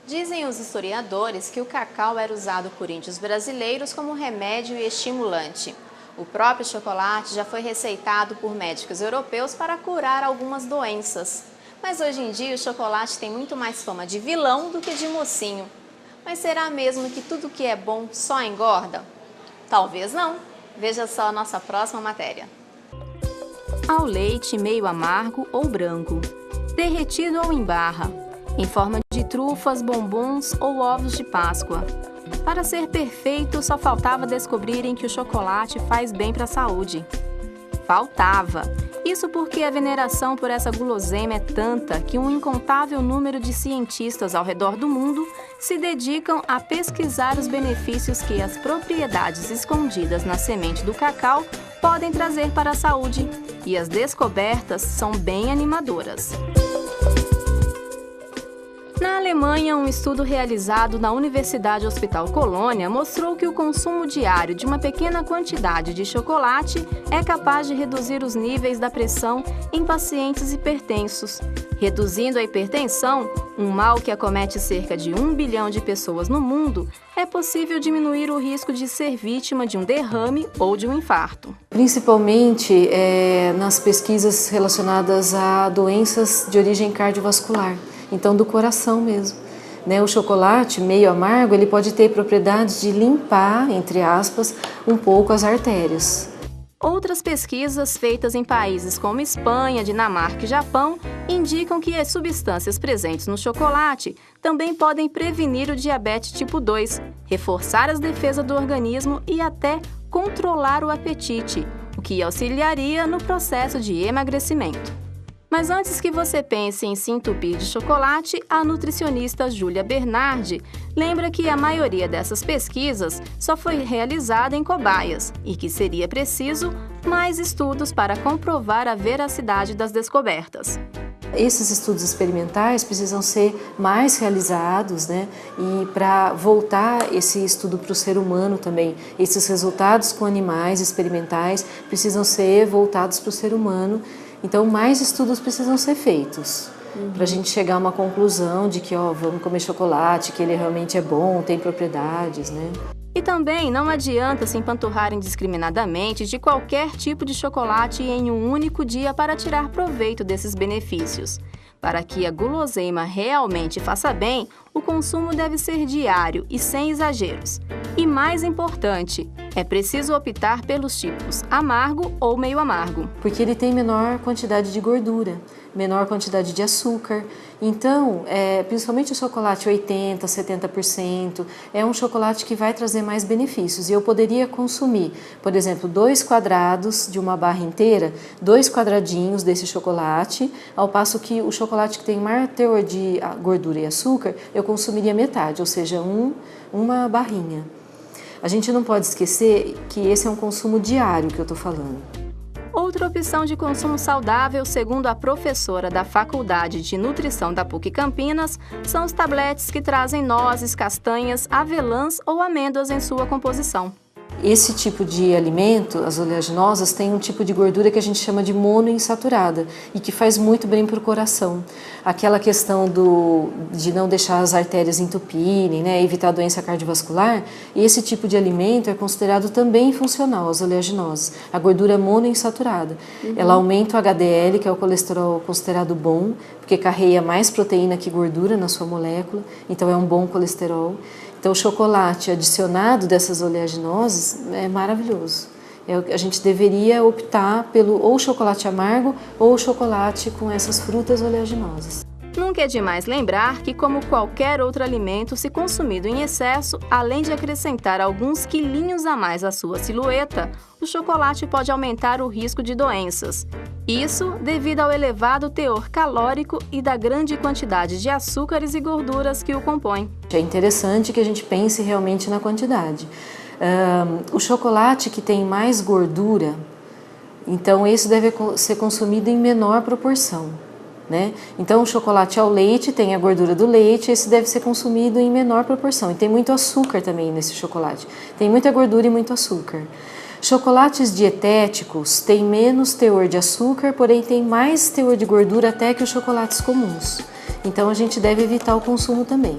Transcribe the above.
Dizem os historiadores que o cacau era usado por índios brasileiros como remédio e estimulante. O próprio chocolate já foi receitado por médicos europeus para curar algumas doenças. Mas hoje em dia o chocolate tem muito mais fama de vilão do que de mocinho. Mas será mesmo que tudo que é bom só engorda? Talvez não. Veja só a nossa próxima matéria. Ao leite meio amargo ou branco, derretido ou em barra, em forma de trufas, bombons ou ovos de Páscoa. Para ser perfeito, só faltava descobrirem que o chocolate faz bem para a saúde. Faltava! Isso porque a veneração por essa guloseima é tanta que um incontável número de cientistas ao redor do mundo se dedicam a pesquisar os benefícios que as propriedades escondidas na semente do cacau podem trazer para a saúde. E as descobertas são bem animadoras. Na Alemanha, um estudo realizado na Universidade Hospital Colônia mostrou que o consumo diário de uma pequena quantidade de chocolate é capaz de reduzir os níveis da pressão em pacientes hipertensos. Reduzindo a hipertensão, um mal que acomete cerca de 1 bilhão de pessoas no mundo, é possível diminuir o risco de ser vítima de um derrame ou de um infarto. Principalmente nas pesquisas relacionadas a doenças de origem cardiovascular. Então, do coração mesmo. O chocolate meio amargo, ele pode ter propriedades de limpar, entre aspas, um pouco as artérias. Outras pesquisas feitas em países como Espanha, Dinamarca e Japão indicam que as substâncias presentes no chocolate também podem prevenir o diabetes tipo 2, reforçar as defesas do organismo e até controlar o apetite, o que auxiliaria no processo de emagrecimento. Mas antes que você pense em se entupir de chocolate, a nutricionista Júlia Bernardi lembra que a maioria dessas pesquisas só foi realizada em cobaias e que seria preciso mais estudos para comprovar a veracidade das descobertas. Esses estudos experimentais precisam ser mais realizados, e para voltar esse estudo para o ser humano também, esses resultados com animais experimentais precisam ser voltados para o ser humano. Então, mais estudos precisam ser feitos para a gente chegar a uma conclusão de que, vamos comer chocolate, que ele realmente é bom, tem propriedades, E também não adianta se empanturrar indiscriminadamente de qualquer tipo de chocolate em um único dia para tirar proveito desses benefícios. Para que a guloseima realmente faça bem, o consumo deve ser diário e sem exageros. E mais importante, é preciso optar pelos tipos amargo ou meio amargo. Porque ele tem menor quantidade de gordura, menor quantidade de açúcar. Então, principalmente o chocolate 80%, 70%, é um chocolate que vai trazer mais benefícios. E eu poderia consumir, por exemplo, 2 quadrados de uma barra inteira, 2 quadradinhos desse chocolate, ao passo que o chocolate que tem maior teor de gordura e açúcar, eu consumiria metade, ou seja, uma barrinha. A gente não pode esquecer que esse é um consumo diário que eu estou falando. Outra opção de consumo saudável, segundo a professora da Faculdade de Nutrição da PUC Campinas, são os tabletes que trazem nozes, castanhas, avelãs ou amêndoas em sua composição. Esse tipo de alimento, as oleaginosas, tem um tipo de gordura que a gente chama de monoinsaturada e que faz muito bem para o coração. Aquela questão de não deixar as artérias entupirem, evitar doença cardiovascular, esse tipo de alimento é considerado também funcional, as oleaginosas. A gordura monoinsaturada. Ela aumenta o HDL, que é o colesterol considerado bom, porque carrega mais proteína que gordura na sua molécula, então é um bom colesterol. Então, o chocolate adicionado dessas oleaginosas é maravilhoso. A gente deveria optar pelo ou chocolate amargo ou chocolate com essas frutas oleaginosas. Nunca é demais lembrar que, como qualquer outro alimento, se consumido em excesso, além de acrescentar alguns quilinhos a mais à sua silhueta, o chocolate pode aumentar o risco de doenças. Isso devido ao elevado teor calórico e da grande quantidade de açúcares e gorduras que o compõem. É interessante que a gente pense realmente na quantidade. O chocolate que tem mais gordura, então esse deve ser consumido em menor proporção. Então, o chocolate ao leite tem a gordura do leite, esse deve ser consumido em menor proporção. E tem muito açúcar também nesse chocolate. Tem muita gordura e muito açúcar. Chocolates dietéticos têm menos teor de açúcar, porém tem mais teor de gordura até que os chocolates comuns. Então, a gente deve evitar o consumo também.